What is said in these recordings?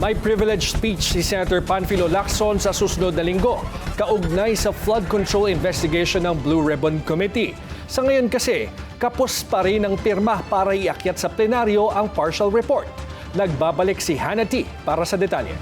May privilege speech si Senator Panfilo Lacson sa susunod na linggo, kaugnay sa flood control investigation ng Blue Ribbon Committee. Sa ngayon kasi, kapos pa rin ang pirma para iakyat sa plenaryo ang partial report. Nagbabalik si Hannah T. para sa detalye.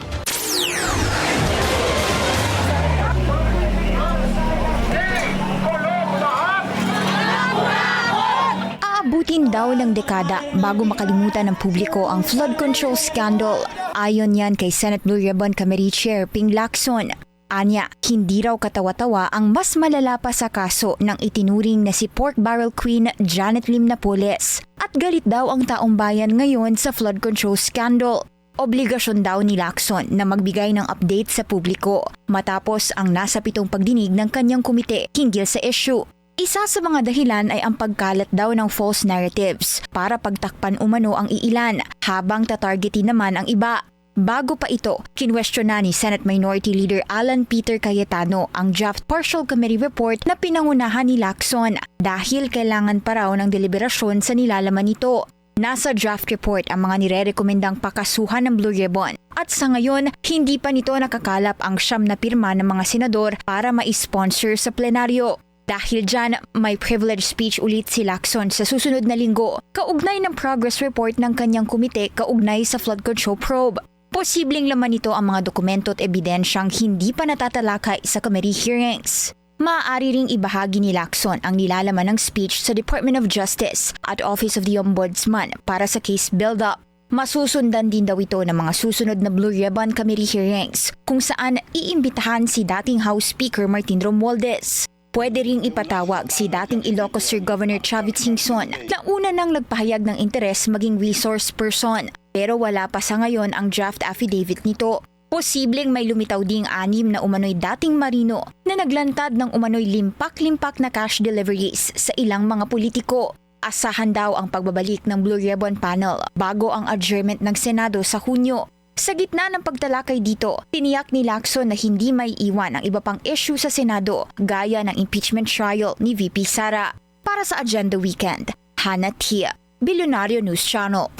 Aabutin daw ng dekada bago makalimutan ng publiko ang flood control scandal. Ayon yan kay Senate Blue Ribbon Committee Chair Ping Lacson. Anya, hindi raw katawa-tawa ang mas malala pa sa kaso ng itinuring na si Pork Barrel Queen Janet Lim Napoles. At galit daw ang taong bayan ngayon sa flood control scandal. Obligasyon daw ni Lacson na magbigay ng update sa publiko matapos ang nasa 7 pagdinig ng kanyang komite hinggil sa issue. Isa sa mga dahilan ay ang pagkalat daw ng false narratives para pagtakpan umano ang iilan habang tatargetin naman ang iba. Bago pa ito, kinwestiona ni Senate Minority Leader Alan Peter Cayetano ang draft partial committee report na pinangunahan ni Lacson dahil kailangan pa raw ng deliberasyon sa nilalaman nito. Nasa draft report ang mga nirerekomendang pakasuhan ng Blue Ribbon at sa ngayon, hindi pa nito nakakalap ang 9 na pirma ng mga senador para ma-sponsor sa plenaryo. Dahil dyan, may privilege speech ulit si Lacson sa susunod na linggo, kaugnay ng progress report ng kanyang komite kaugnay sa flood control probe. Posibleng laman nito ang mga dokumento at ebidensyang hindi pa natatalakay sa committee hearings. Maaari ring ibahagi ni Lacson ang nilalaman ng speech sa Department of Justice at Office of the Ombudsman para sa case build-up. Masusundan din daw ito ng mga susunod na Blue Ribbon Committee hearings kung saan iimbitahan si dating House Speaker Martin Romualdez. Pwede ring ipatawag si dating Ilocos Sur Governor Chavit Singson na una nang nagpahayag ng interes maging resource person pero wala pa sa ngayon ang draft affidavit nito. Posibleng may lumitaw ding 6 na umano'y dating marino na naglantad ng umano'y limpak-limpak na cash deliveries sa ilang mga politiko. Asahan daw ang pagbabalik ng Blue Ribbon Panel bago ang adjournment ng Senado sa Hunyo. Sa gitna ng pagtalakay dito, tiniyak ni Lacson na hindi may iwan ang iba pang issue sa Senado gaya ng impeachment trial ni VP Sara. Para sa Agenda Weekend, Hannah T. Billionario News Channel.